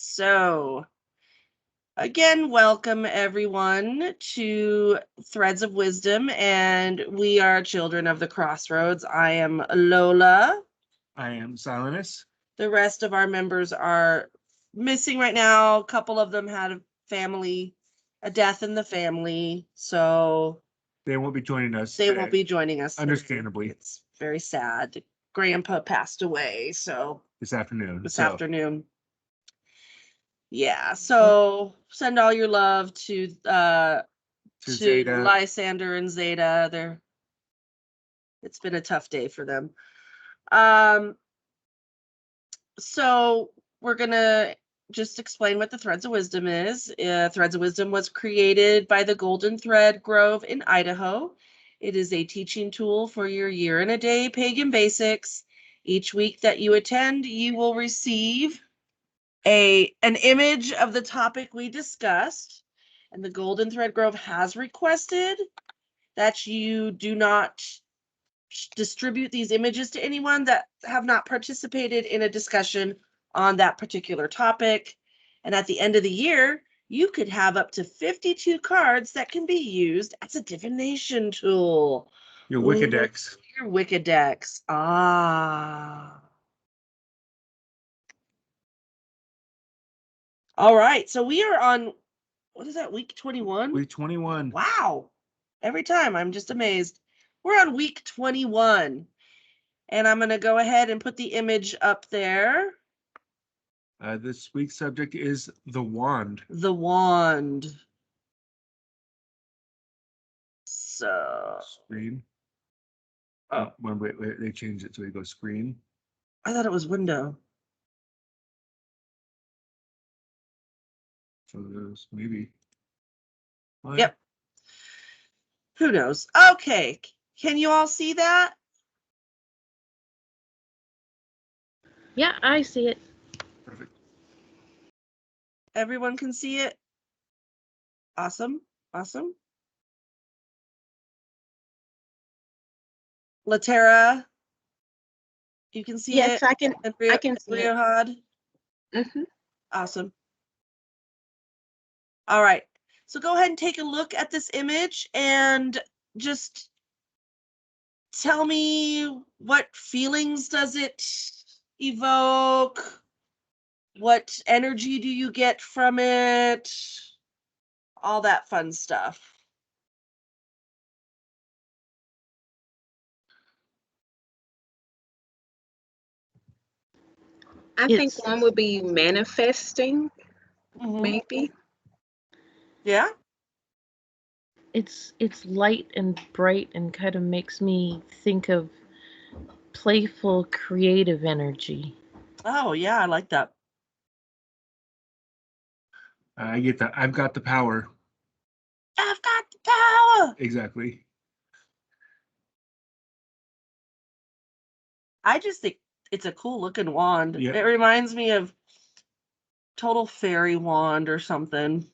So, again, welcome everyone to Threads of Wisdom, and we are children of the crossroads. I am Lola. I am Silenus. The rest of our members are missing right now. A couple of them had a death in the family, so they won't be joining us. They won't be joining us. Understandably. It's very sad. Grandpa passed away, so this afternoon. Yeah, so send all your love to Zeta. Lysander and Zeta. It's been a tough day for them. So we're gonna just explain what the Threads of Wisdom is. Threads of Wisdom was created by the Golden Thread Grove in Idaho. It is a teaching tool for your year and a day pagan basics. Each week that you attend, you will receive an image of the topic we discussed, and the Golden Thread Grove has requested that you do not distribute these images to anyone that have not participated in a discussion on that particular topic. And at the end of the year, you could have up to 52 cards that can be used as a divination tool. Your Wicked decks. Your Wicked decks. Ah. All right, so we are on, what is that, week 21? Week 21. Wow. Every time, I'm just amazed. We're on week 21. And I'm going to go ahead and put the image up there. This week's subject is the wand. The wand. So. Screen. Oh. Wait, they changed it so it goes screen. I thought it was window. Photos, maybe. What? Yep. Who knows? Okay. Can you all see that? Yeah, I see it. Perfect. Everyone can see it? Awesome. Awesome. Latera, you can see it? Yes, I can see it. Riohad? Mm-hmm. Awesome. All right. So go ahead and take a look at this image and just tell me, what feelings does it evoke? What energy do you get from it? All that fun stuff. I think one would be manifesting, maybe. Yeah. It's light and bright and kind of makes me think of playful, creative energy. Oh, yeah, I like that. I get that. I've got the power. I've got the power. Exactly. I just think it's a cool looking wand. Yeah. It reminds me of Total Fairy Wand or something.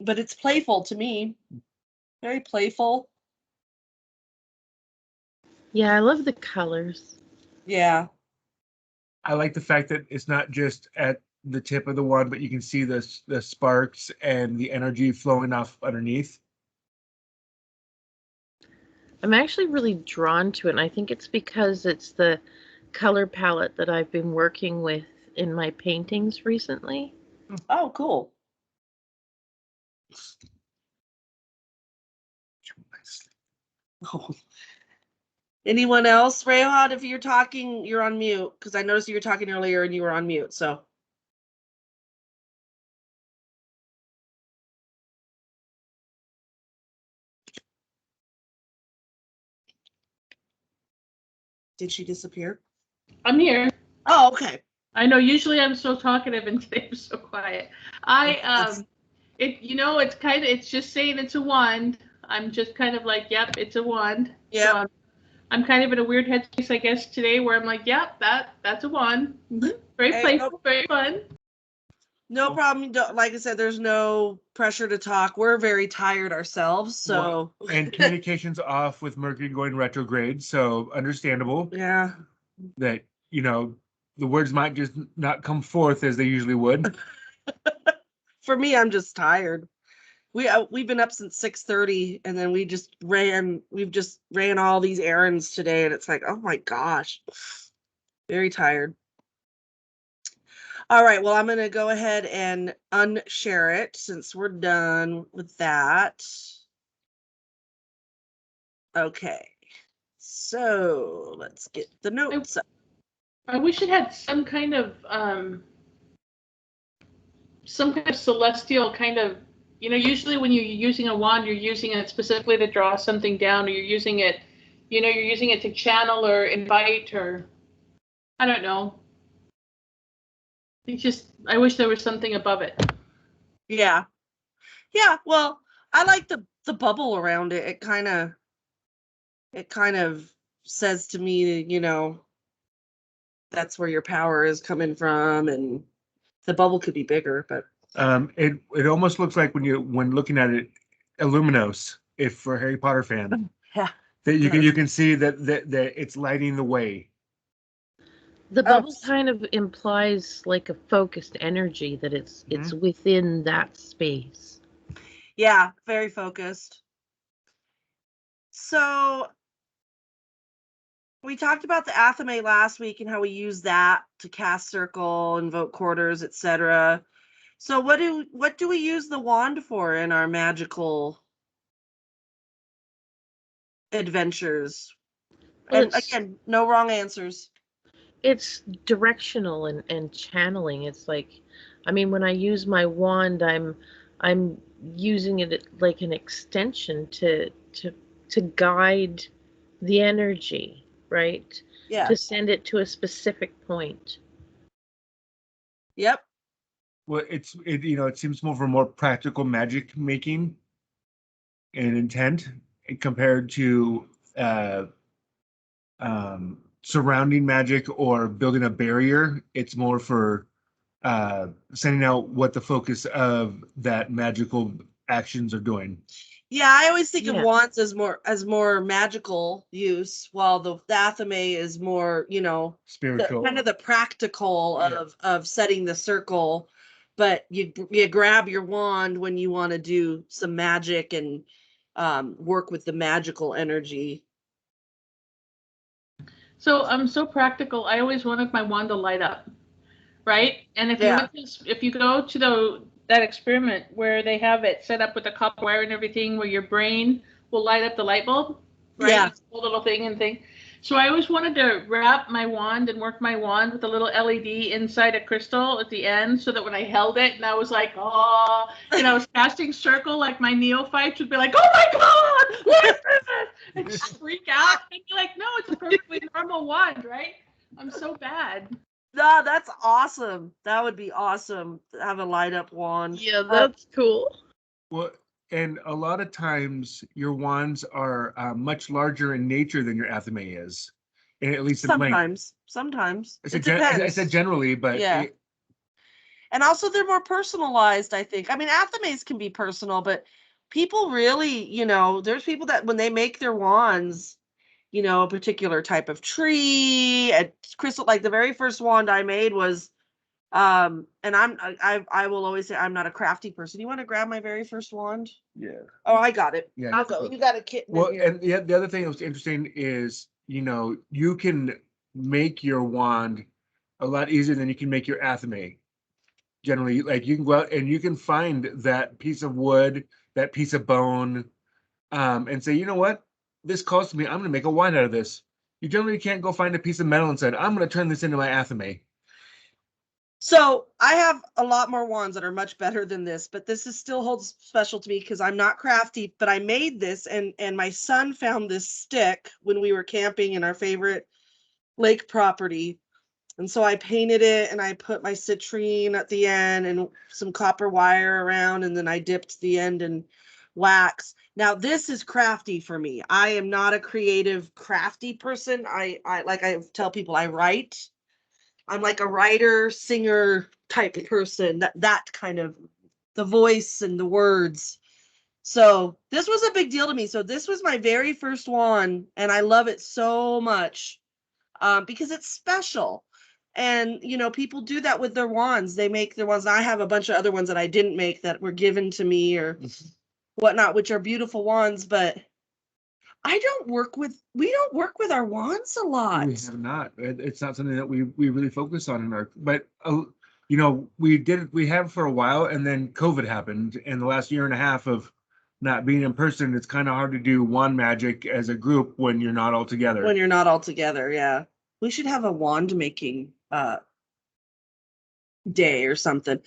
But it's playful to me. Very playful. Yeah, I love the colors. Yeah. I like the fact that it's not just at the tip of the wand, but you can see the sparks and the energy flowing off underneath. I'm actually really drawn to it, and I think it's because it's the color palette that I've been working with in my paintings recently. Oh, cool. Oh. Anyone else? Rayhad, if you're talking, you're on mute, because I noticed you were talking earlier and you were on mute, so. Did she disappear? I'm here. Oh, okay. I know usually I'm so talkative and today I'm so quiet. It's just saying it's a wand. I'm just kind of like, yep, it's a wand. Yeah. So I'm kind of in a weird headspace, I guess, today where I'm like, yep, that's a wand. Very playful, very fun. No problem. Like I said, there's no pressure to talk. We're very tired ourselves, so. Well, and communication's off with Mercury going retrograde, so understandable. Yeah. That, the the words might just not come forth as they usually would. For me, I'm just tired. We've been up since 6:30, and then we've just ran all these errands today, and it's like, oh my gosh, very tired. All right, well, I'm gonna go ahead and unshare it since we're done with that. Okay, so let's get the notes up. I wish it had some kind of celestial kind of, usually when you're using a wand, you're using it specifically to draw something down, or you're using it to channel or invite, or I don't know. I wish there was something above it. Yeah. Well, I like the bubble around it. It kind of says to me, that's where your power is coming from, and the bubble could be bigger, but it almost looks like when looking at it, Illuminos, if for a Harry Potter fan. Yeah. That you can see that it's lighting the way. The bubble kind of implies like a focused energy, that it's within that space. Yeah, very focused. So we talked about the athame last week and how we use that to cast circle, invoke quarters, etc. So what do we use the wand for in our magical adventures? Well, and again, no wrong answers. It's directional and channeling. It's like, when I use my wand, I'm using it like an extension to guide the energy, right? Yeah. To send it to a specific point. Yep. Well, it seems more practical magic making and intent compared to surrounding magic or building a barrier. It's more for sending out what the focus of that magical actions are doing. Yeah, I always think of wands as more magical use, while the athame is more, spiritual, kind of the practical of setting the circle. But you grab your wand when you want to do some magic and work with the magical energy. So I'm so practical. I always wanted my wand to light up, right? And if you go to that experiment where they have it set up with the copper wire and everything, where your brain will light up the light bulb, right? Yeah. It's a little thing. So I always wanted to wrap my wand and work my wand with a little LED inside a crystal at the end, so that when I held it and I was like, oh, and I was casting circle, like my neophytes would be like, oh my God, what is this? And just freak out and be like, no, it's a perfectly normal wand, right? I'm so bad. No, that's awesome. That would be awesome to have a light up wand. Yeah, that's cool. Well, and a lot of times your wands are much larger in nature than your athame is, and at least in length. Sometimes. It depends. I said generally, but yeah. And also they're more personalized, I think. Athames can be personal, but people really, there's people that when they make their wands, a particular type of tree, a crystal, like the very first wand I made was, and I will always say I'm not a crafty person. You want to grab my very first wand? Yeah. Oh, I got it. Yeah. I'll go. You got a kitten. Well, and the other thing that was interesting is, you can make your wand a lot easier than you can make your athame. Generally, like you can go out and you can find that piece of wood, that piece of bone, and say, you know what? This calls to me. I'm going to make a wand out of this. You generally can't go find a piece of metal and say, I'm going to turn this into my athame. So I have a lot more wands that are much better than this, but this still holds special to me because I'm not crafty, but I made this and my son found this stick when we were camping in our favorite lake property. And so I painted it and I put my citrine at the end and some copper wire around, and then I dipped the end in wax. Now this is crafty for me. I am not a creative, crafty person. I like I tell people I write. I'm like a writer, singer type of person, that kind of the voice and the words. So this was a big deal to me. So this was my very first wand, and I love it so much because it's special. And, people do that with their wands. They make their wands. I have a bunch of other ones that I didn't make that were given to me or whatnot, which are beautiful wands, but we don't work with our wands a lot. We have not. It's not something that we really focus on in our, but we have for a while, and then COVID happened, and the last year and a half of not being in person, it's kind of hard to do wand magic as a group when you're not all together. When you're not all together, yeah. We should have a wand making day or something.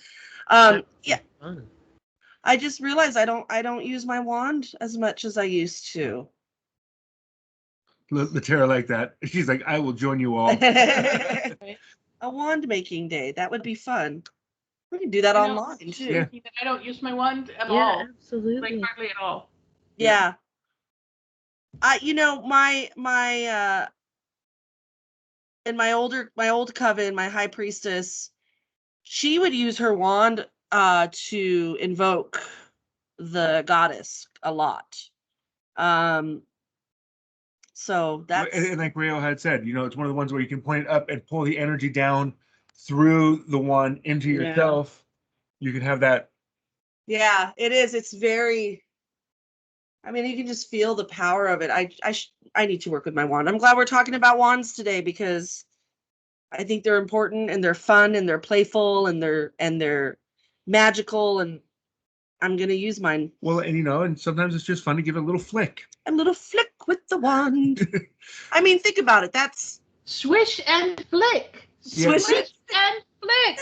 Yeah. Fun. I just realized I don't use my wand as much as I used to. Latera like that. She's like, I will join you all. A wand making day. That would be fun. We can do that I know. online too. Yeah. I don't use my wand at Yeah, all. Like absolutely. hardly at all. Yeah. My in my old coven, my high priestess, she would use her wand to invoke the goddess a lot. So that's And like Rayo had said, it's one of the ones where you can point it up and pull the energy down through the wand into Yeah. yourself. You can have that. yeah, it is. It's very. I mean, you can just feel the power of it. I need to work with my wand. I'm glad we're talking about wands today because I think they're important and they're fun and they're playful and they're magical, and I'm gonna use mine. Well, and sometimes it's just fun to give it a little flick. A little flick with the wand. I mean, think about it. That's Swish and flick. Yeah. Swish and flick.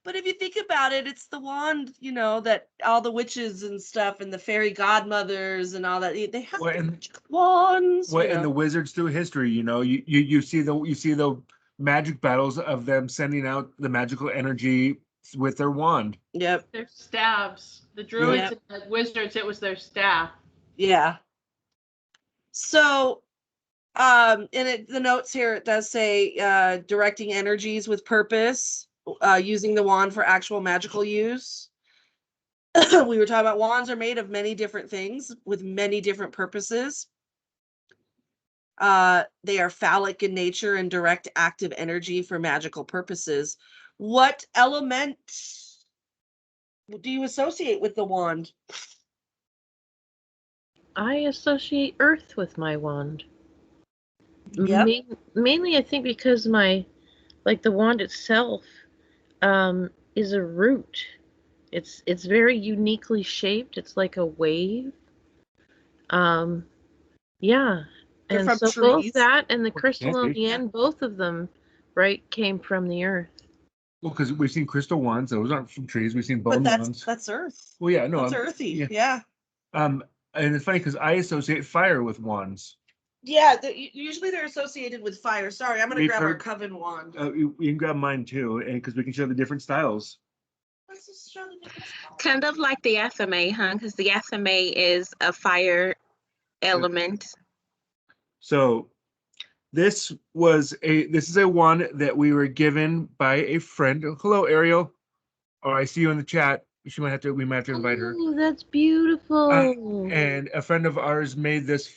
But if you think about it, it's the wand, that all the witches and stuff and the fairy godmothers and all that, they have Well, the and- magic wands. And the wizards through history, you see the magic battles of them sending out the magical energy with their wand. Yep. Their staves. The druids and the wizards, it was their staff. Yeah. So, the notes here, it does say directing energies with purpose, using the wand for actual magical use. We were talking about wands are made of many different things with many different purposes. They are phallic in nature and direct active energy for magical purposes. What element do you associate with the wand? I associate earth with my wand. Yep. Mainly, I think because the wand itself is a root. It's very uniquely shaped. It's like a wave. Yeah. They're And from so trees. both that and the crystal on the Yeah. end, both of them, right, came from the earth. Well, because we've seen crystal wands; those aren't from trees. We've seen bone But wands. that's earth. Well, yeah, no, That's earthy. yeah. Yeah. And it's funny because I associate fire with wands. Yeah, usually they're associated with fire. Sorry, I'm gonna We've grab our heard- Coven Wand. You can grab mine too, and because we can show the different styles. Let's just show the different styles. Kind of like the athame, huh? Because the athame is a fire element. So this is a wand that we were given by a friend. Hello, Ariel. Oh, I see you in the chat. We might have to invite her. Oh, that's beautiful. And a friend of ours gave this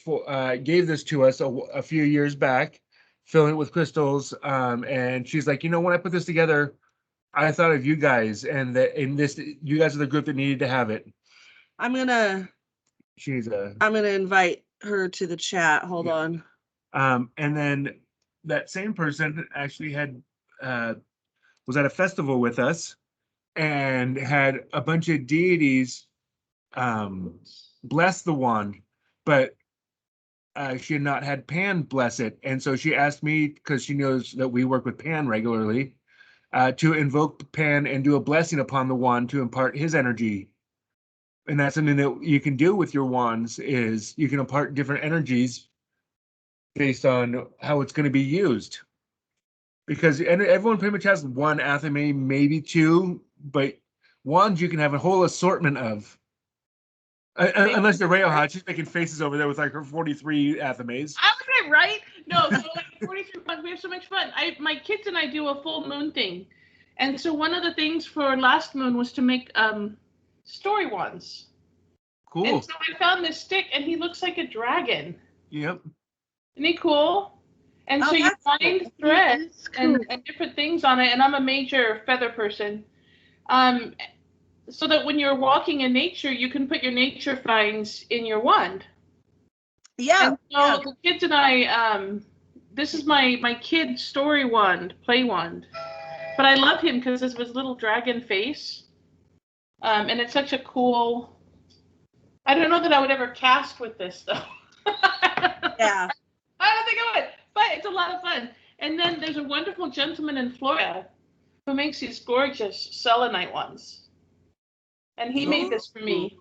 to us a few years back, filling it with crystals. And she's like, when I put this together, I thought of you guys, and you guys are the group that needed to have it. I'm gonna invite her to the chat. Hold on. And then that same person actually was at a festival with us and had a bunch of deities bless the wand, but she had not had Pan bless it. And so she asked me, because she knows that we work with Pan regularly, to invoke Pan and do a blessing upon the wand to impart his energy. And that's something that you can do with your wands, is you can impart different energies based on how it's going to be used. Because everyone pretty much has one athame, maybe two, but wands you can have a whole assortment of. Unless they're Rayo Hot, she's making faces over there with like her 43 athames. I was right. No, so like 43 months, we have so much fun. My kids and I do a full moon thing. And so one of the things for last moon was to make story wands. Cool. And so I found this stick and he looks like a dragon. Yep. Isn't he cool? And Oh, so you that's find cool. threads That's cool. and different things on it. And I'm a major feather person. So that when you're walking in nature, you can put your nature finds in your wand. Yeah. And so the kids and I, this is my kid story wand, play wand. But I love him because of his little dragon face. And it's such a cool. I don't know that I would ever cast with this though. Yeah. I don't think I would, but it's a lot of fun. And then there's a wonderful gentleman in Florida who makes these gorgeous selenite ones. And he made this for me.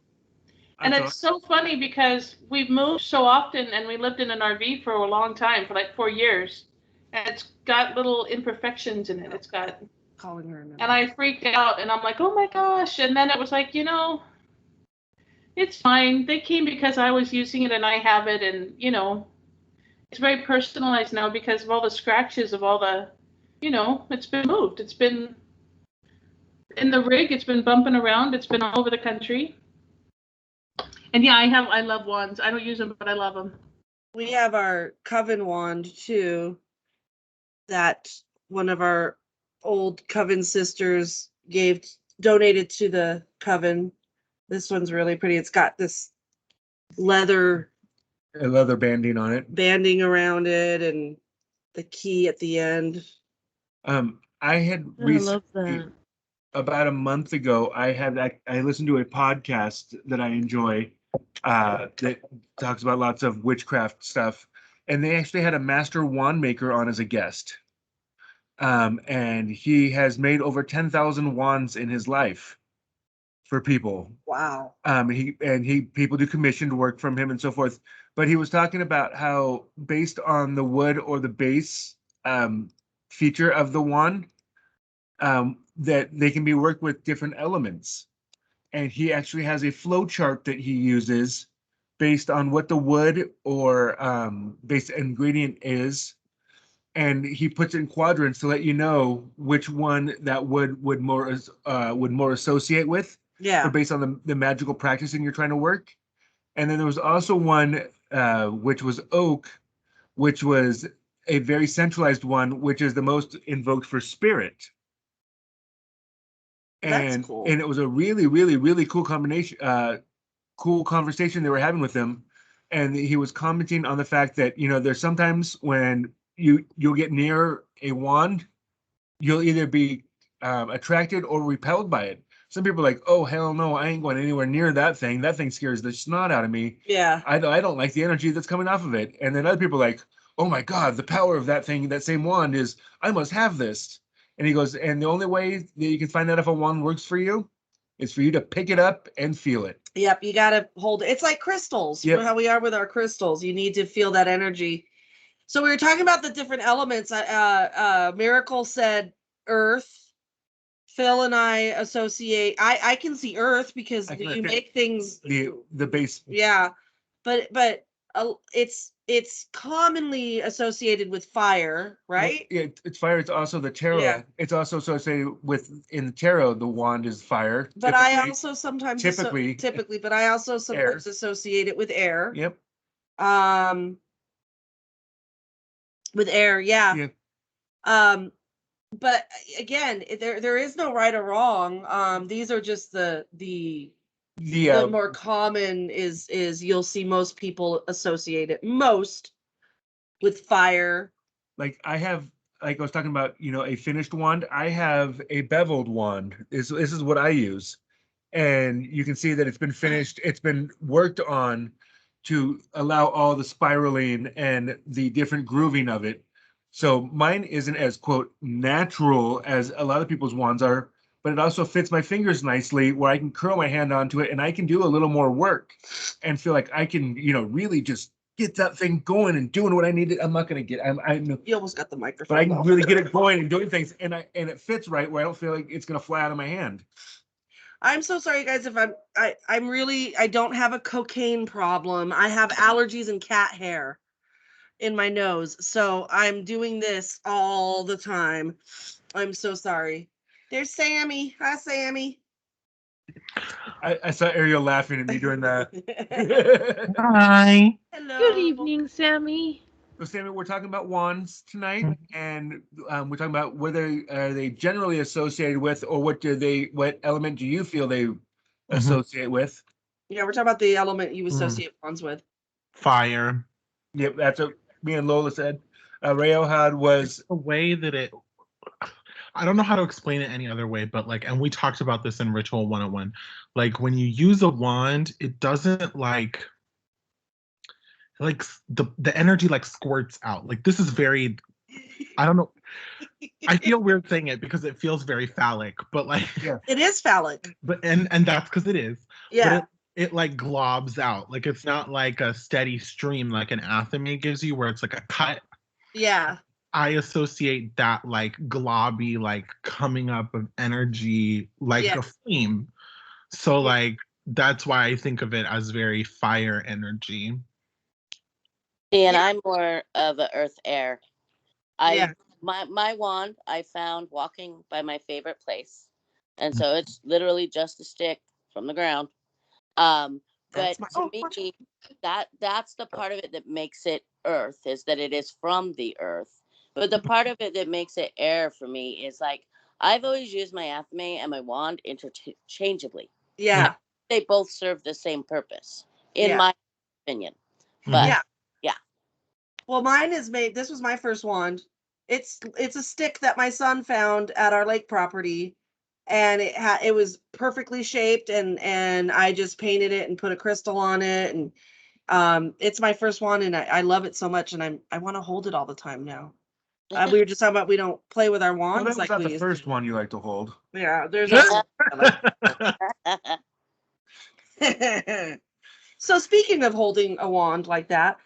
And it's so funny because we've moved so often and we lived in an RV for a long time, for like 4 years. And it's got little imperfections in it. It's got, Calling her. and I freaked out and I'm like, oh my gosh. And then it was like, it's fine. They came because I was using it and I have it. And, it's very personalized now because of all the scratches of all the, it's been moved. It's been in the rig. It's been bumping around. It's been all over the country. And yeah, I love wands. I don't use them, but I love them. We have our Coven Wand too, that one of our old Coven sisters donated to the Coven. This one's really pretty. It's got this leather banding on it. banding around it and the key at the end. I had I love that. about a month ago, I listened to a podcast that I enjoy that talks about lots of witchcraft stuff, and they actually had a master wand maker on as a guest. And he has made over 10,000 wands in his life for people. Wow. People do commissioned work from him and so forth. But he was talking about how based on the wood or the base feature of the wand, that they can be worked with different elements. And he actually has a flow chart that he uses based on what the wood or base ingredient is. And he puts it in quadrants to let you know which one that would more associate with, Yeah. or based on the magical practicing you're trying to work. And then there was also one which was oak, which was a very centralized one, which is the most invoked for spirit. That's And cool. and it was a really, really, really cool combination, cool conversation they were having with him. And he was commenting on the fact that, there's sometimes when you'll get near a wand, you'll either be attracted or repelled by it. Some people are like, oh, hell no, I ain't going anywhere near that thing. That thing scares the snot out of me. Yeah. I don't like the energy that's coming off of it. And then other people are like, oh my God, the power of that thing, that same wand is, I must have this. And he goes, and the only way that you can find out if a wand works for you is for you to pick it up and feel it. Yep. You got to hold it. It's like crystals. Yep. How we are with our crystals. You need to feel that energy. So we were talking about the different elements. Miracle said earth. Phil and I associate. I can see earth because you make things. The base. Yeah, but it's commonly associated with fire, right? Well, it's fire. It's also the tarot. Yeah. It's also associated in the tarot. The wand is fire. But I also sometimes typically, but I also sometimes associate it with air. Yep. With air, yeah. Yep. But again, there is no right or wrong. These are just the more common is you'll see most people associate it most with fire. Like I was talking about, a finished wand. I have a beveled wand. This is what I use. And you can see that it's been finished. It's been worked on to allow all the spiraling and the different grooving of it. So mine isn't as, quote, natural as a lot of people's wands are, but it also fits my fingers nicely where I can curl my hand onto it and I can do a little more work and feel like I can, really just get that thing going and doing what I need. I'm not going to get, You almost got the microphone. but I can really get it going and doing things and it fits right where I don't feel like it's going to fly out of my hand. I'm so sorry, guys, if I don't have a cocaine problem. I have allergies and cat hair in my nose. So I'm doing this all the time. I'm so sorry. There's Sammy. Hi, Sammy. I saw Ariel laughing at me doing that. Hi. Hello. Good evening, Sammy. So Sammy, we're talking about wands tonight, and we're talking about whether are they generally associated with, or what element do you feel they associate with? Yeah, we're talking about the element you associate wands with. Fire. Yep, that's what me and Lola said. Rayo had was The way that it, I don't know how to explain it any other way, but like, and we talked about this in Ritual 101. Like when you use a wand, it doesn't like the energy like squirts out. Like this is very, I don't know. I feel weird saying it because it feels very phallic, but like It is phallic. but and that's because it is. Yeah. But it like globs out. Like it's not like a steady stream like an athame gives you where it's like a cut. Yeah. I associate that like globby, like coming up of energy like Yeah. a flame. So Yeah. like that's why I think of it as very fire energy. And Yeah. I'm more of a earth air. Yeah. My wand I found walking by my favorite place. And so it's literally just a stick from the ground. But That's to me, that's the part of it that makes it earth, is that it is from the earth. But the part of it that makes it air for me is like I've always used my athame and my wand interchangeably. Yeah. They both serve the same purpose, in Yeah. my opinion. But Yeah. yeah. Well, mine is made. This was my first wand. It's a stick that my son found at our lake property, and it was perfectly shaped, and I just painted it and put a crystal on it, and it's my first wand, and I love it so much, and I want to hold it all the time now. We were just talking about we don't play with our well, wands that was like not we the used first to. one you like to hold. Yeah, there's Yeah. So speaking of holding a wand like that,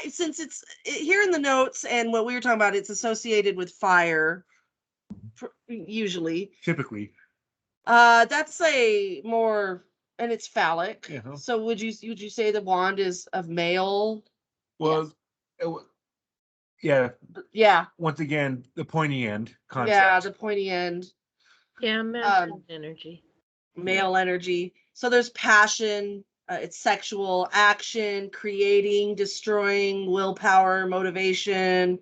since it's here in the notes and what we were talking about, it's associated with fire usually. Typically. That's a more, and it's phallic. Yeah. So would you say the wand is of male? Well, yeah. Yeah. Once again, the pointy end concept. Yeah, the pointy end. Yeah, masculine energy. Male energy. So there's passion, it's sexual action, creating, destroying, willpower, motivation.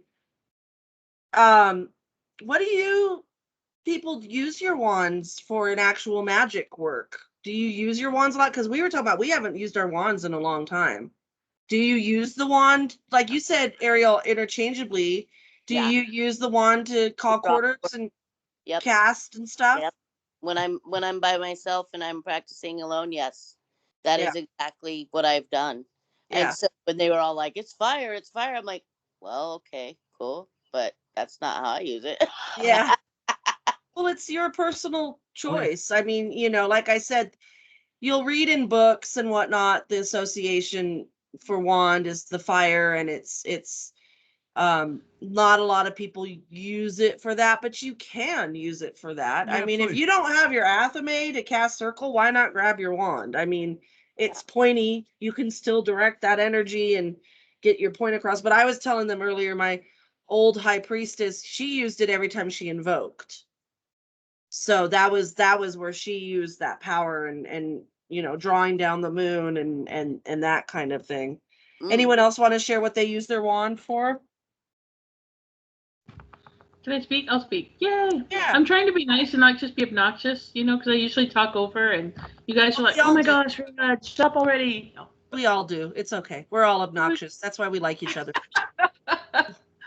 What do you people use your wands for in actual magic work? Do you use your wands a lot? Because we were talking about we haven't used our wands in a long time. Do you use the wand, like you said, Ariel, interchangeably? Do you use the wand to call quarters and cast and stuff? Yep. When I'm by myself and I'm practicing alone, yes, that is exactly what I've done. Yeah. And so when they were all like, it's fire, I'm like, well, okay, cool, but that's not how I use it. Yeah. Well, it's your personal choice. I mean, like I said, you'll read in books and whatnot, the association for wand is the fire, and it's not a lot of people use it for that, but you can use it for that. Yeah, I mean, if absolutely. you don't have your athame to cast circle, why not grab your wand? I mean, it's pointy. You can still direct that energy and get your point across. But I was telling them earlier, my old high priestess, she used it every time she invoked. So that was where she used that power and drawing down the moon and that kind of thing. Anyone else want to share what they use their wand for? Can I speak? I'll speak. Yay! Yeah. I'm trying to be nice and not just be obnoxious, because I usually talk over and you guys are like, oh my gosh, stop already. No. We all do. It's okay. We're all obnoxious. That's why we like each other.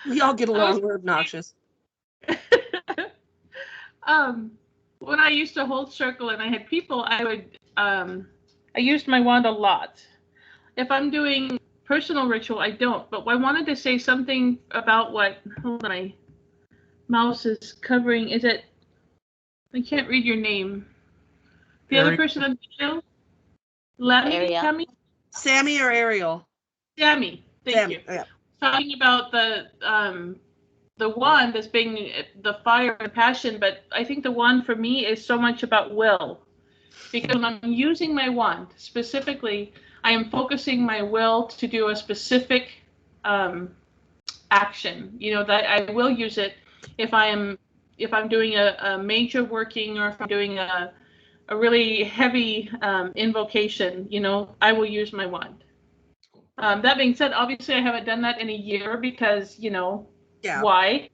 We all get along. We're obnoxious. When I used to hold circle and I had people, I used my wand a lot. If I'm doing personal ritual, I don't. But I wanted to say something about hold on, my mouse is covering. Is it? I can't read your name. The other person on the show? Lammy? Sammy or Ariel? Sammy. Thank you. Yeah. Talking about the wand as being the fire and passion, but I think the wand for me is so much about will. Because when I'm using my wand, specifically, I am focusing my will to do a specific action. That I will use it if I'm doing a major working, or if I'm doing a really heavy invocation, I will use my wand. That being said, obviously I haven't done that in a year because, you know, Yeah. why?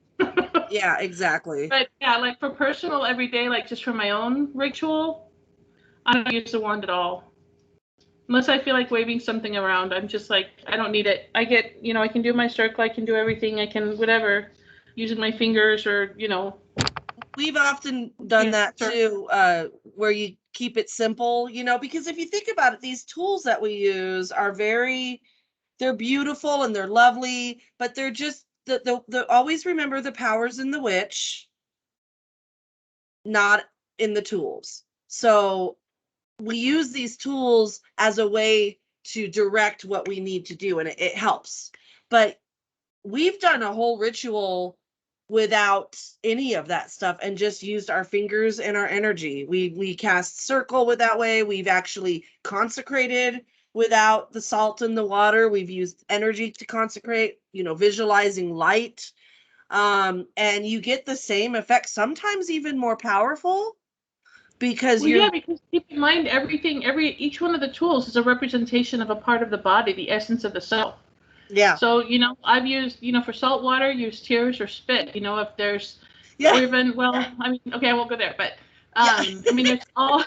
Yeah, exactly. But yeah, like for personal everyday, like just for my own ritual, I don't use the wand at all. Unless I feel like waving something around, I'm just like, I don't need it. I get, you know, I can do my circle, I can do everything, I can whatever, using my fingers or, you know. We've often done Yeah, that sure. too, where you keep it simple, you know, because if you think about it, these tools that we use are they're beautiful and they're lovely, but they're just always remember the power's in the witch, not in the tools. So we use these tools as a way to direct what we need to do, and it helps. But we've done a whole ritual without any of that stuff and just used our fingers and our energy. We cast circle with that way. We've actually consecrated without the salt in the water. We've used energy to consecrate, you know, visualizing light. And you get the same effect, sometimes even more powerful, because Well, yeah, because keep in mind each one of the tools is a representation of a part of the body, the essence of the self. yeah. So, you know, I've used, you know, for salt water, use tears or spit. You know, if there's, Yeah. or even, well, I mean, okay, I won't go there, but, Yeah. I mean, there's all,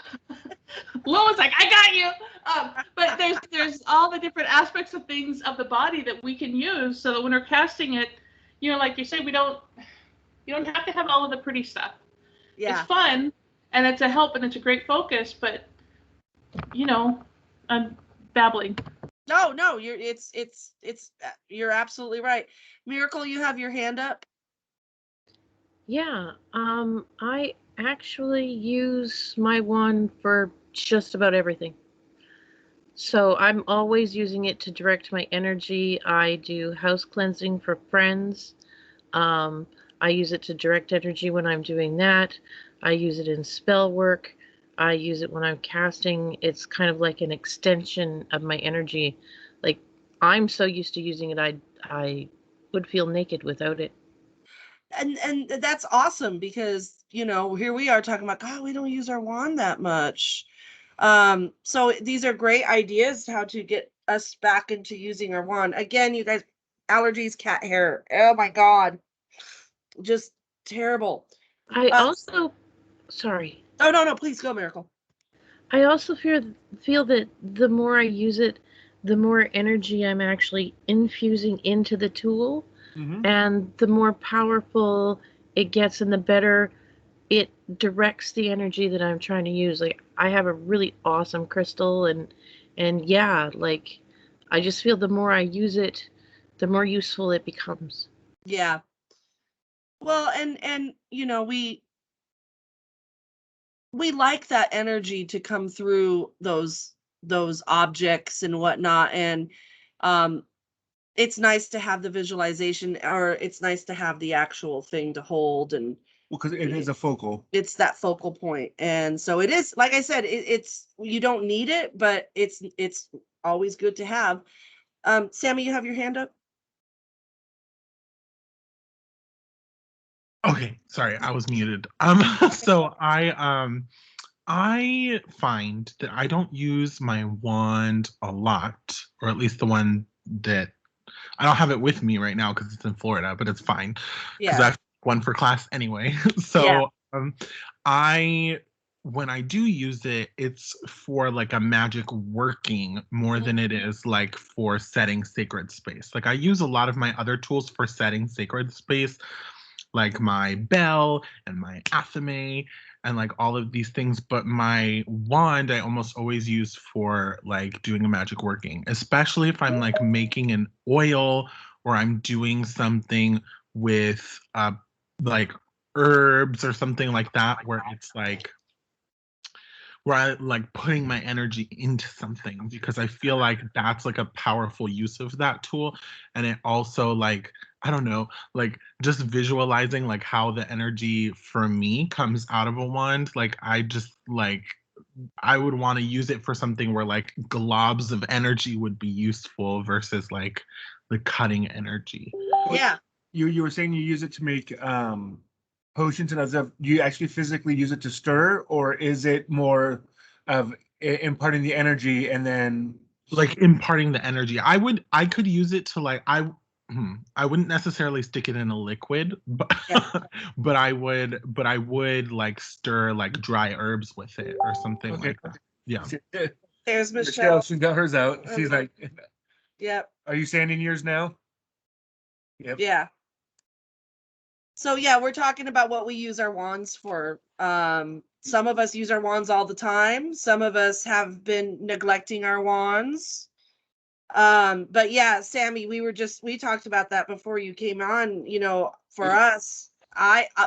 Lois like, I got you. But there's all the different aspects of things of the body that we can use so that when we're casting it, you know, like you say, you don't have to have all of the pretty stuff. It's Yeah. fun and it's a help and it's a great focus, but, you know, I'm babbling. No, you're absolutely right. Miracle, you have your hand up. Yeah, I actually use my wand for just about everything. So I'm always using it to direct my energy. I do house cleansing for friends. I use it to direct energy when I'm doing that. I use it in spell work. I use it when I'm casting. It's kind of like an extension of my energy. Like I'm so used to using it, I would feel naked without it. And that's awesome because, you know, here we are talking about, God, we don't use our wand that much. So these are great ideas how to get us back into using our wand. Again, you guys, allergies, cat hair. Oh my God. Just terrible. I also, sorry. Oh, no, please go, Miracle. I also feel that the more I use it, the more energy I'm actually infusing into the tool, and the more powerful it gets and the better it directs the energy that I'm trying to use. Like I have a really awesome crystal and yeah, like I just feel the more I use it, the more useful it becomes. Yeah. Well, and you know, we like that energy to come through those objects and whatnot, and it's nice to have the visualization, or it's nice to have the actual thing to hold, and Well, because it is a focal. it's that focal point. And so it is, like I said, it's you don't need it, but it's always good to have. Sammy, you have your hand up. Okay, sorry, I was muted. So I find that I don't use my wand a lot, or at least the one that I don't have it with me right now because it's in Florida, but it's fine because I have one for class anyway. So when I do use it, it's for like a magic working more than it is like for setting sacred space. Like I use a lot of my other tools for setting sacred space, like my bell and my athame and like all of these things, but my wand I almost always use for like doing a magic working, especially if I'm like making an oil or I'm doing something with like herbs or something like that, where it's like where I like putting my energy into something, because I feel like that's like a powerful use of that tool. And it also like, I don't know, like just visualizing like how the energy for me comes out of a wand. Like I just like, I would want to use it for something where like globs of energy would be useful versus like the cutting energy. Yeah. You were saying you use it to make potions and other stuff. Do you actually physically use it to stir, or is it more of imparting the energy and then like imparting the energy. I could use it to like I wouldn't necessarily stick it in a liquid, but Yeah. but I would like stir like dry herbs with it or something Okay. like that. Yeah. There's Michelle, Michelle. she got hers out. She's like, Yep. are you sanding yours now? Yep. Yeah. So yeah, we're talking about what we use our wands for. Some of us use our wands all the time. Some of us have been neglecting our wands. But yeah, Sammy, we talked about that before you came on. You know, for us,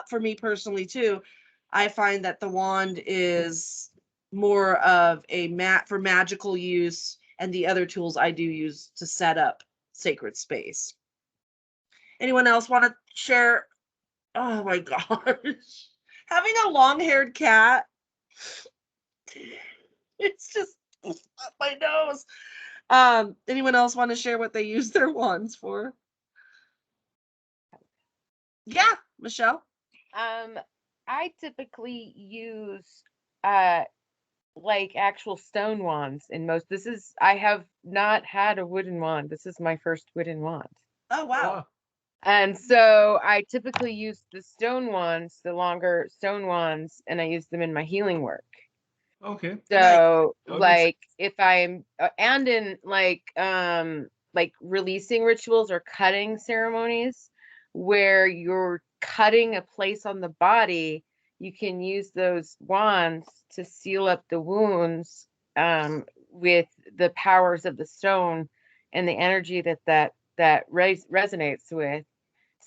for me personally too, I find that the wand is more of a mat for magical use, and the other tools I do use to set up sacred space. Anyone else want to share? Oh my gosh. Having a long-haired cat, it's just up my nose. Anyone else want to share what they use their wands for? Yeah, Michelle. I typically use like actual stone wands in most. I have not had a wooden wand. This is my first wooden wand. Oh wow. And so I typically use the stone wands, the longer stone wands, and I use them in my healing work. Okay. So Nice. like if I'm and in like releasing rituals or cutting ceremonies where you're cutting a place on the body, you can use those wands to seal up the wounds with the powers of the stone and the energy that resonates with.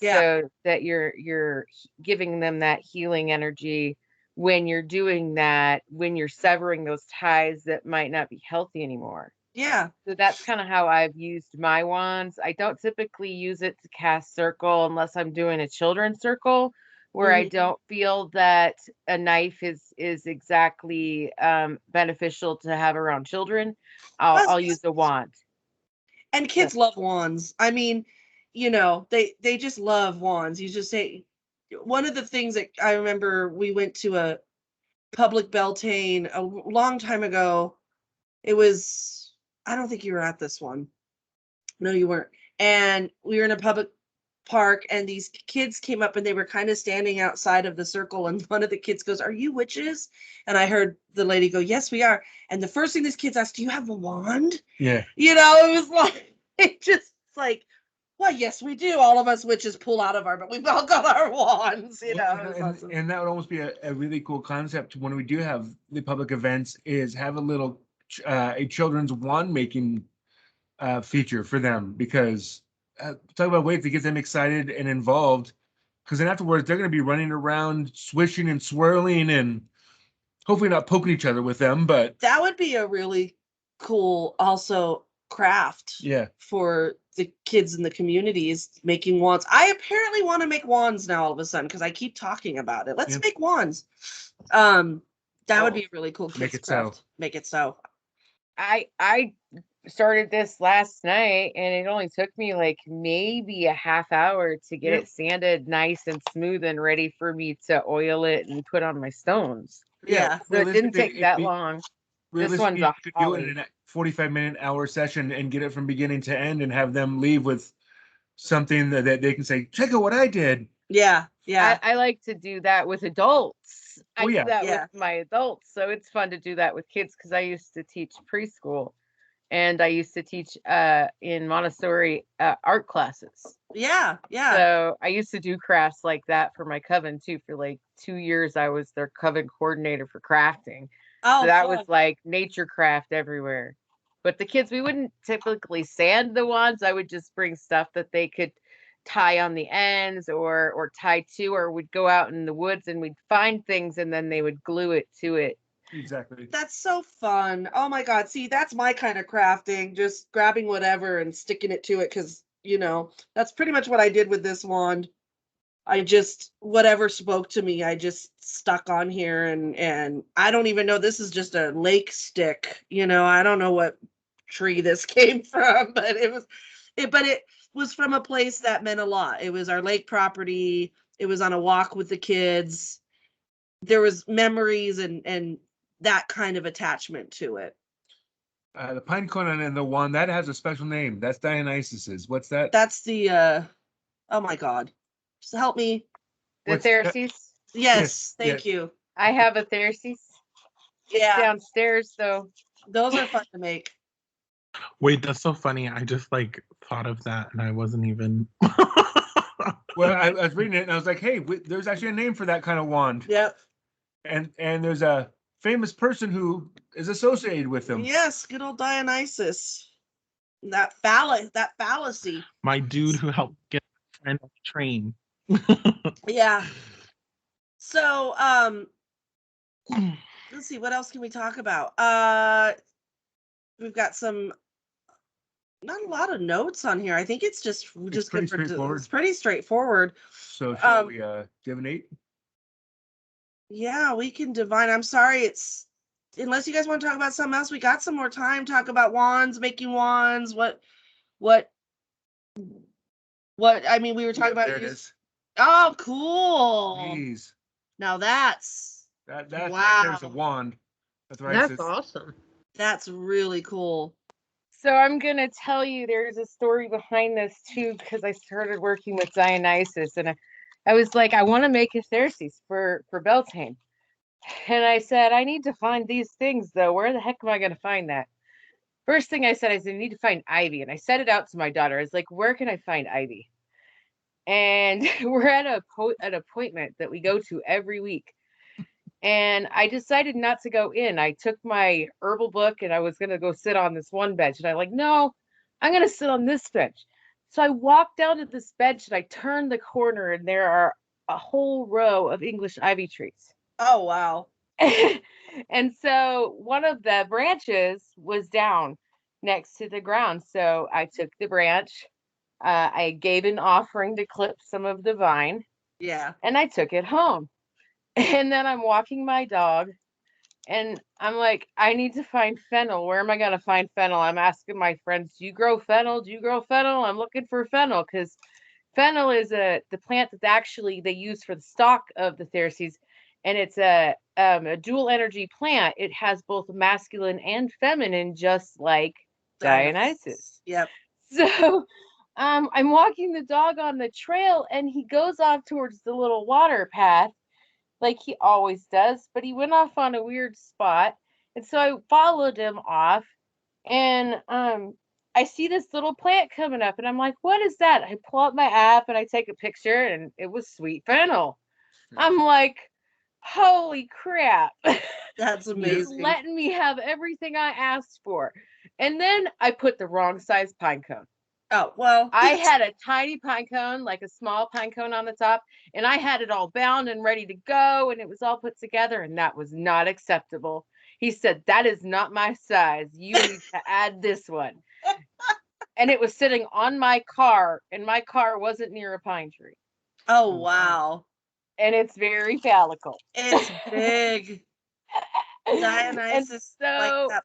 Yeah. So that you're giving them that healing energy when you're doing that, when you're severing those ties that might not be healthy anymore. Yeah. So that's kind of how I've used my wands. I don't typically use it to cast circle unless I'm doing a children's circle where I don't feel that a knife is exactly beneficial to have around children. I'll use a wand. And kids love wands. I mean, you know, they just love wands. You just say, one of the things that I remember, we went to a public Beltane a long time ago. It was, I don't think you were at this one. No, you weren't. And we were in a public park, and these kids came up and they were kind of standing outside of the circle, and one of the kids goes, "Are you witches?" And I heard the lady go, "Yes, we are." And the first thing this kid's asked, "Do you have a wand?" Yeah. You know, it was like, it just like, well, yes, we do. All of us witches pull out of our, but we've all got our wands, you know. It was awesome. And that would almost be a really cool concept when we do have the public events, is have a little a children's wand making feature for them, because talk about ways to get them excited and involved, because then afterwards they're going to be running around swishing and swirling and hopefully not poking each other with them, but That would be a really cool also craft yeah, for the kids in the communities, making wands. I apparently want to make wands now all of a sudden because I keep talking about it. Let's make wands. That would be a really cool kids Make it craft. so. Make it so. I started this last night and it only took me like maybe a half hour to get it sanded nice and smooth and ready for me to oil it and put on my stones. Yeah. So it didn't take that long. This one's a you could do it in a 45-minute hour session and get it from beginning to end and have them leave with something that they can say, check out what I did. Yeah. Yeah. I like to do that with adults. I do that Yeah. with my adults. So it's fun to do that with kids because I used to teach preschool and I used to teach in Montessori art classes. Yeah. Yeah. So I used to do crafts like that for my coven too. For like 2 years, I was their coven coordinator for crafting. Oh, so that fun. was like nature craft everywhere. But the kids, we wouldn't typically sand the wands. I would just bring stuff that they could tie on the ends or tie to, or we'd go out in the woods and we'd find things and then they would glue it to it. Exactly. That's so fun. Oh my God. See, that's my kind of crafting, just grabbing whatever and sticking it to it. Cause you know, that's pretty much what I did with this wand. I just, whatever spoke to me, I just stuck on here, and I don't even know, this is just a lake stick. You know, I don't know what tree this came from, but it was from a place that meant a lot. It was our lake property. It was on a walk with the kids. There was memories and that kind of attachment to it. The pine cone and the wand, that has a special name. That's Dionysus's. What's that? That's the oh my god. Just help me. The What's that? Therses. Yes, thank you. I have a Therses. It's Yeah, downstairs though. those are fun to make. Wait, that's so funny. I just like thought of that and I wasn't even. Well, I was reading it and I was like, hey, there's actually a name for that kind of wand. Yep. And there's a famous person who is associated with them. Yes, good old Dionysus. That fallacy. My dude who helped get a friend on the train. Yeah. So, let's see, what else can we talk about? We've got not a lot of notes on here. I think it's just pretty good for straightforward. it's pretty straightforward. So shall we divinate? Yeah, we can divine. I'm sorry, unless you guys want to talk about something else, we got some more time. Talk about wands, making wands. What? I mean, we were talking There about. it is. Oh, cool! Jeez. Now that's That right wow. there's a wand. That's right. That's awesome. That's really cool. So I'm gonna tell you there's a story behind this too, because I started working with Dionysus and I was like, I want to make a Therses for Beltane. And I said, I need to find these things though. Where the heck am I gonna find that? First thing I said, I need to find ivy. And I said it out to my daughter. I was like, where can I find ivy? And we're at an appointment that we go to every week. And I decided not to go in. I took my herbal book and I was going to go sit on this one bench. And I'm like, no, I'm going to sit on this bench. So I walked down to this bench and I turned the corner and there are a whole row of English ivy trees. Oh, wow. And so one of the branches was down next to the ground. So I took the branch. I gave an offering to clip some of the vine. Yeah. And I took it home. And then I'm walking my dog and I'm like, I need to find fennel. Where am I going to find fennel? I'm asking my friends, do you grow fennel? Do you grow fennel? I'm looking for fennel because fennel is the plant that actually they use for the stalk of the Therses. And it's a dual energy plant. It has both masculine and feminine, just like Dionysus. Yep. So I'm walking the dog on the trail and he goes off towards the little water path like he always does, but he went off on a weird spot. And so I followed him off and I see this little plant coming up and I'm like, what is that? I pull up my app and I take a picture and it was sweet fennel. I'm like, holy crap. That's He's amazing. letting me have everything I asked for. And then I put the wrong size pine cone. Oh, well. I had a tiny pine cone, like a small pine cone on the top, and I had it all bound and ready to go, and it was all put together, and that was not acceptable. He said, that is not my size. You need to add this one. And it was sitting on my car, and my car wasn't near a pine tree. Oh, wow. And it's very phallical. It's big. Dionysus. And so like that.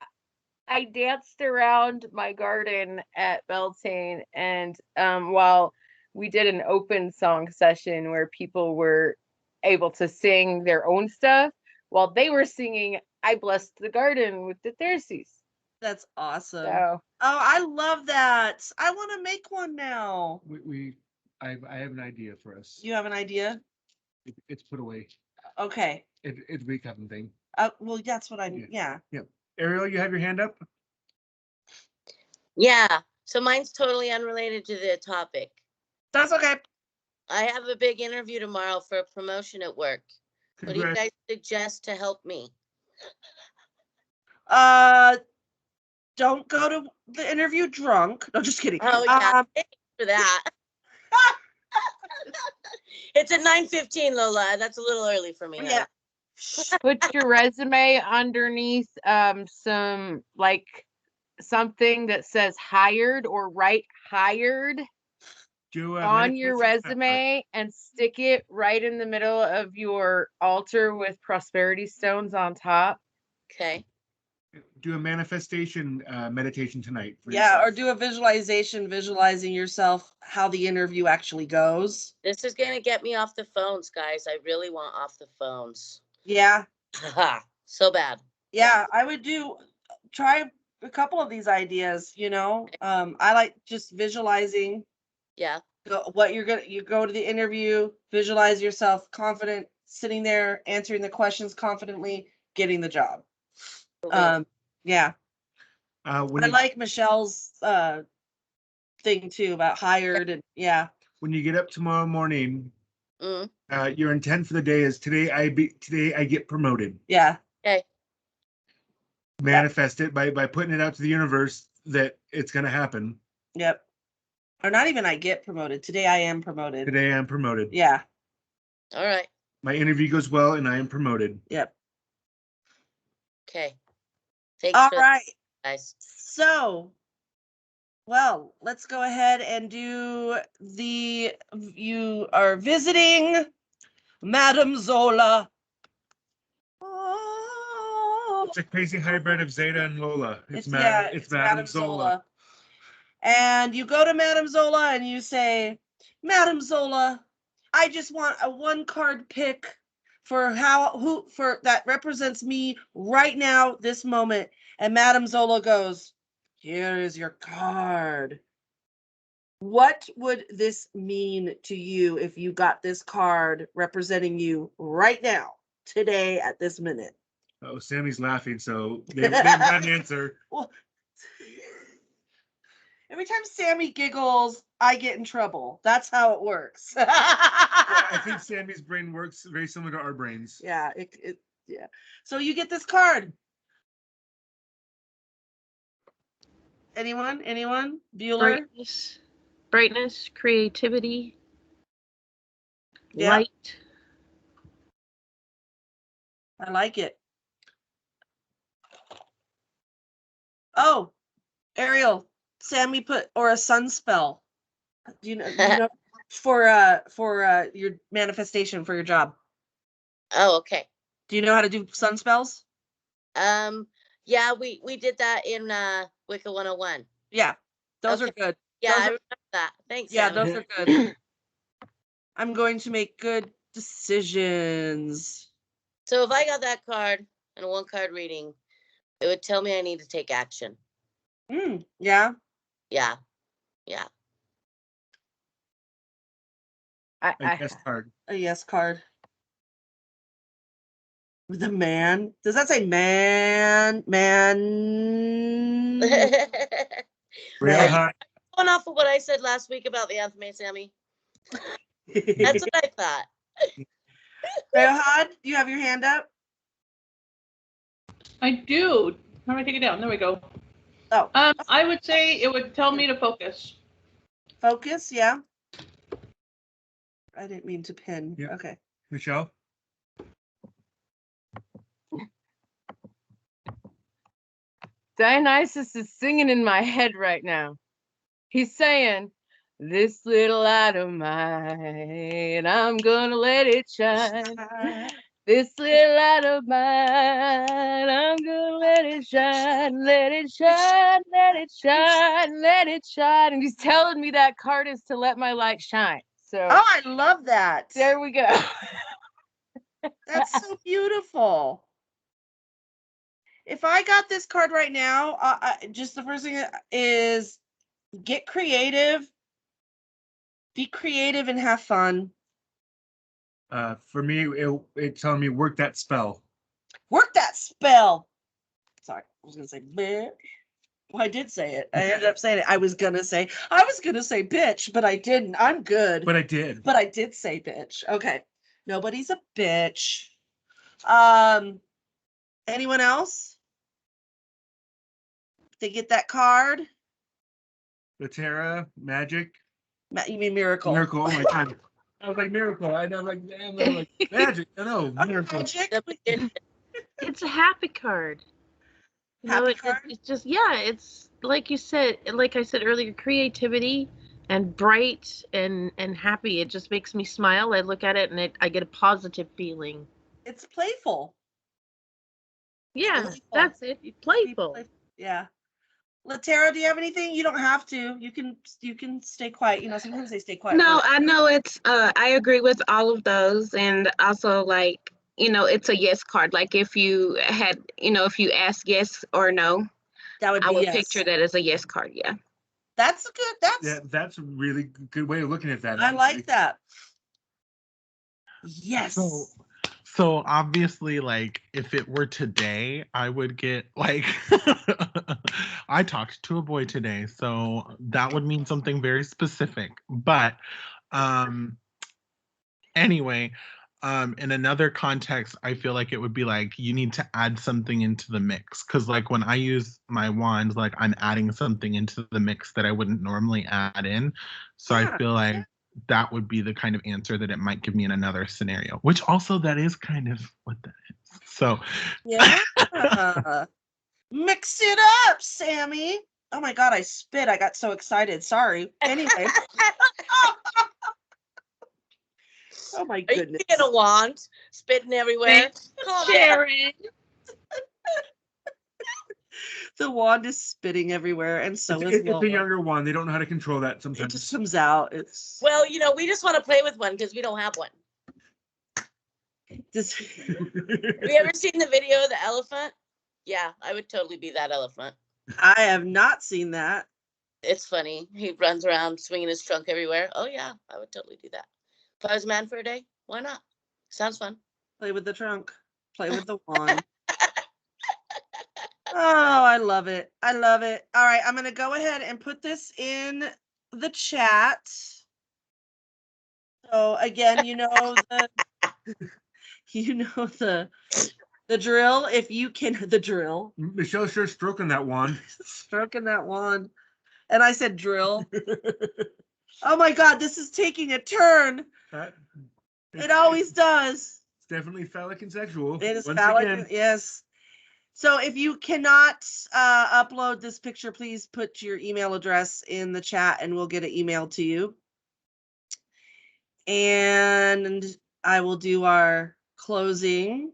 I danced around my garden at Beltane, and while we did an open song session where people were able to sing their own stuff, while they were singing, I blessed the garden with the Therses. That's awesome. So, Oh, I love that. I want to make one now. I have an idea for us. You have an idea? It's put away. Okay. It's a big Coven thing. Well, that's what yeah. Ariel, you have your hand up? Yeah. So mine's totally unrelated to the topic. That's okay. I have a big interview tomorrow for a promotion at work. What do you guys suggest to help me? Don't go to the interview drunk. No, just kidding. Oh yeah, thanks for that. It's at 9:15, Lola. That's a little early for me. Yeah. put your resume underneath some like something that says hired or write hired on your resume and stick it right in the middle of your altar with prosperity stones on top. Okay. Do a manifestation meditation tonight. Yeah, or do a visualization, visualizing yourself how the interview actually goes. This is gonna get me off the phones, guys. I really want off the phones. Yeah. So bad. Yeah, I would try a couple of these ideas, you know. I like just visualizing Yeah. what you go to the interview, visualize yourself confident, sitting there, answering the questions confidently, getting the job. Yeah. When I you, like Michelle's thing too about hired and yeah. when you get up tomorrow morning, Mm. your intent for the day is today I get promoted. Yeah. Okay. Manifest it by putting it out to the universe that it's going to happen. Yep. Or not even I get promoted. Today I am promoted. Today I'm promoted. Yeah. All right. My interview goes well and I am promoted. Yep. Okay. Thanks All for right. guys. So, well, let's go ahead and do you are visiting Madame Zola. Oh, It's a crazy hybrid of Zeta and Lola. it's Madame Zola. And you go to Madame Zola and you say, Madame Zola, I just want a one card pick for that represents me right now, this moment. And Madame Zola goes, here is your card. What would this mean to you if you got this card representing you right now, today, at this minute? Oh, Sammy's laughing, so they've got an answer. Well, every time Sammy giggles, I get in trouble. That's how it works. I think Sammy's brain works very similar to our brains. Yeah, yeah. So you get this card. Anyone? Bueller? Brightness, creativity, Yeah. light. I like it. Oh, Ariel, Sammy put or a sun spell. Do you know for your manifestation for your job? Oh, okay. Do you know how to do sun spells? Yeah, we did that in Wicca 101. Yeah, those Okay. are good. Yeah, Those I are- remember that. Thanks. Yeah, Sammy. those are good. I'm going to make good decisions. So if I got that card and a 1-card reading, it would tell me I need to take action. Yeah. Yeah. Yeah. A yes card. A yes card. The man. Does that say man? Man. Real Man. high. Going off of what I said last week about the Anthony Sammy. That's what I thought. Rohan, do you have your hand up? I do. How do I take it down? There we go. Oh. I would say it would tell me to focus. Focus, yeah. I didn't mean to pin. Yeah. Okay. Michelle? Dionysus is singing in my head right now. He's saying, this little light of mine, I'm gonna let it shine. This little light of mine, I'm gonna let it shine, let it shine, let it shine, let it shine. And he's telling me that card is to let my light shine. So Oh, I love that. there we go. That's so beautiful. If I got this card right now, just the first thing is get creative, be creative, and have fun. For me, it's telling me work that spell. Work that spell. Sorry, I was gonna say bitch. Well, I did say it. I ended up saying it. I was gonna say bitch, but I didn't. I'm good. But I did. But I did say bitch. Okay. Nobody's a bitch. Anyone else? They get that card? Latera, magic. You mean miracle? Miracle. Oh my god. I was like miracle. I know, like damn. I'm like magic. I know miracle. Magic? It's a happy card. You know, Happy card? it's just, yeah, it's like you said, like I said earlier, creativity and bright and happy. It just makes me smile. I look at it and I get a positive feeling. It's playful. Yeah, Playful. that's it. Playful. Yeah. Latera, do you have anything? You don't have to. You can stay quiet. You know, sometimes they stay quiet. No, I know it's I agree with all of those, and also like, it's a yes card. Like if you had, if you ask yes or no, That would I be would yes. picture that as a yes card. Yeah. That's a good. Yeah, that's a really good way of looking at that. I actually. like that. Yes. So obviously, like, if it were today, I would get like I talked to a boy today, so that would mean something very specific. But anyway, in another context, I feel like it would be like you need to add something into the mix. Cause like when I use my wands, like I'm adding something into the mix that I wouldn't normally add in. So I feel like that would be the kind of answer that it might give me in another scenario, which also that is kind of what that is. So yeah. Mix it up, Sammy. Oh my God, I spit. I got so excited. Sorry. Anyway. Oh my Are you goodness. getting a wand? Spitting everywhere? Oh, Sharon. The wand is spitting everywhere, and so is It's a Lola. younger one. They don't know how to control that It sometimes. just comes out. It's well, we just want to play with one because we don't have one. just Have you ever seen the video of the elephant? Yeah, I would totally be that elephant. I have not seen that. It's funny. He runs around swinging his trunk everywhere. Oh, yeah, I would totally do that. If I was a man for a day, why not? Sounds fun. Play with the trunk. Play with the wand. Oh, I love it. I love it. All right, I'm going to go ahead and put this in the chat. So again, the the drill. If you can, the drill. Michelle's sure stroking that wand. Stroking that wand. And I said drill. Oh my God, this is taking a turn. It always does. It's definitely phallic and sexual. It is once phallic, again. yes. So if you cannot upload this picture, please put your email address in the chat and we'll get an email to you. And I will do our closing.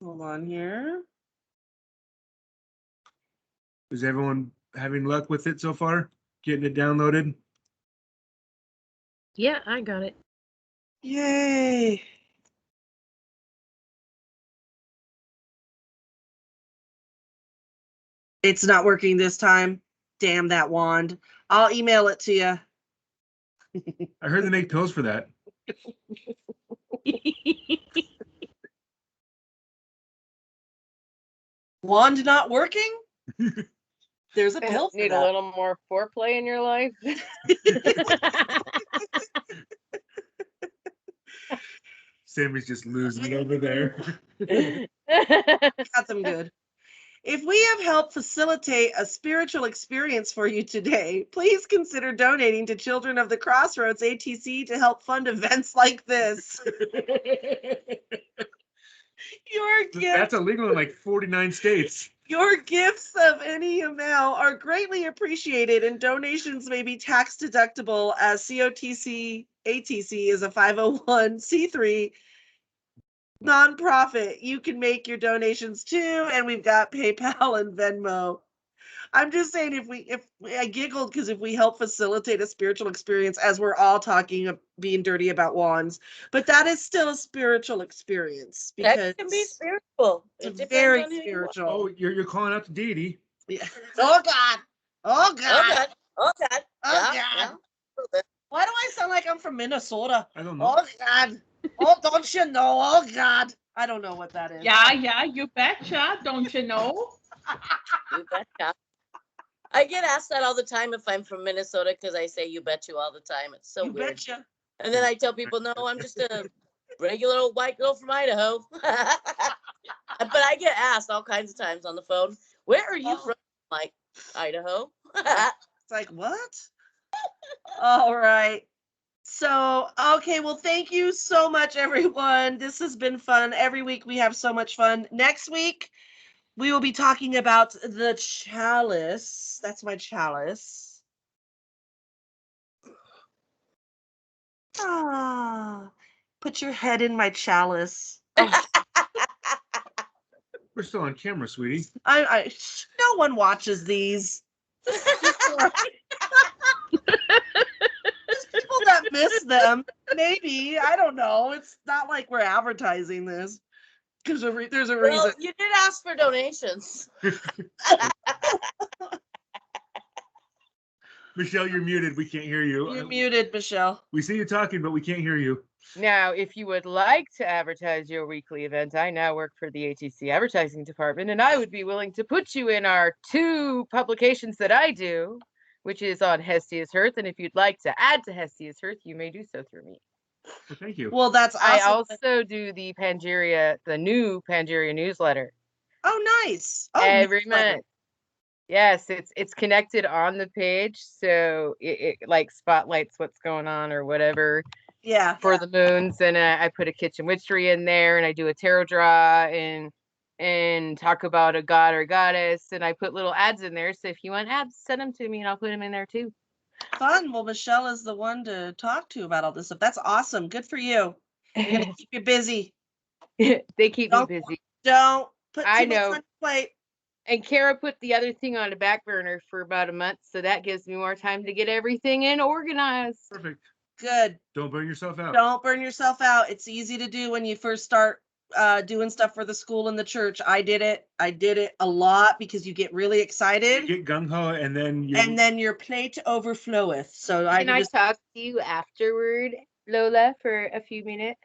Hold on here. Is everyone having luck with it so far? Getting it downloaded? Yeah, I got it. Yay. It's not working this time. Damn that wand. I'll email it to you. I heard they make pills for that. Wand not working? There's a pill for Need that. a little more foreplay in your life. Sammy's just losing it over there. Got them good. If we have helped facilitate a spiritual experience for you today, please consider donating to Children of the Crossroads ATC to help fund events like this. That's illegal in like 49 states. Your gifts of any amount are greatly appreciated, and donations may be tax deductible as COTC ATC is a 501c3 nonprofit. You can make your donations too, and we've got PayPal and Venmo. I'm just saying, if I giggled because if we help facilitate a spiritual experience, as we're all talking being dirty about wands, but that is still a spiritual experience because That can be spiritual. It it's depends very on who you are. spiritual. Oh, you're calling out the deity. Yeah. Oh God! Oh God! Oh God! Oh God! Oh Yeah, God! yeah. Why do I sound like I'm from Minnesota? I don't know. Oh God! Oh, don't you know? Oh God! I don't know what that is. Yeah, you betcha. Don't you know? You betcha. I get asked that all the time if I'm from Minnesota because I say "you bet you" all the time. It's so You weird. betcha. And then I tell people, no, I'm just a regular old white girl from Idaho. But I get asked all kinds of times on the phone, where are you from? Like, Idaho. It's like, what? All right. So, okay, well, thank you so much, everyone. This has been fun. Every week we have so much fun. Next week, we will be talking about the chalice. That's my chalice. Ah, put your head in my chalice. Oh, We're still on camera, sweetie. no one watches these. There's people that miss them. Maybe. I don't know. It's not like we're advertising this. Because there's a Well, reason. you did ask for donations. Michelle, you're muted. We can't hear you. You're muted, Michelle. We see you talking, but we can't hear you. Now, if you would like to advertise your weekly event, I now work for the ATC advertising department, and I would be willing to put you in our 2 publications that I do, which is on Hestia's Hearth. And if you'd like to add to Hestia's Hearth, you may do so through me. Well, thank you. Well, that's awesome. I also do the new Pangeria newsletter Oh, nice. Oh, every newsletter. month. Yes, it's connected on the page, so it like spotlights what's going on or whatever Yeah. for the moons. And I put a kitchen witchery in there, and I do a tarot draw and talk about a god or goddess, and I put little ads in there. So if you want ads, send them to me, and I'll put them in there too. Fun. Well, Michelle is the one to talk to about all this stuff. That's awesome. Good for you. You're gonna keep you busy. They keep me Don't- busy. Don't put I too much know. on your plate. And Kara put the other thing on a back burner for about a month, so that gives me more time to get everything in organized. Perfect. Good. Don't burn yourself out. Don't burn yourself out. It's easy to do when you first start doing stuff for the school and the church. I did it a lot because you get really You excited get gung ho, and then your plate overfloweth. So I Can I just talk to you afterward, Lola, for a few minutes?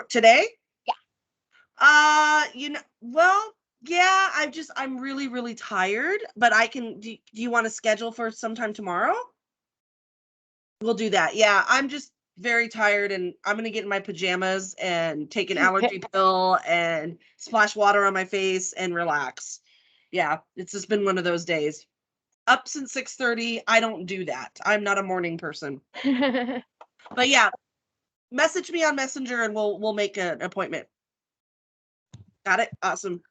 today. Yeah. Well, yeah. I'm really, really tired, but I can. Do you want to schedule for sometime tomorrow? We'll do that. Yeah, I'm just very tired, and I'm gonna get in my pajamas and take an allergy pill and splash water on my face and relax. Yeah, it's just been one of those days. Up since 6:30. I don't do that. I'm not a morning person. But yeah, message me on Messenger and we'll make an appointment. Got it? Awesome.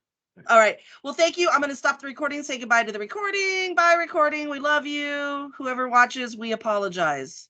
All right. Well, thank you. I'm going to stop the recording. Say goodbye to the recording. Bye, recording. We love you. Whoever watches, we apologize.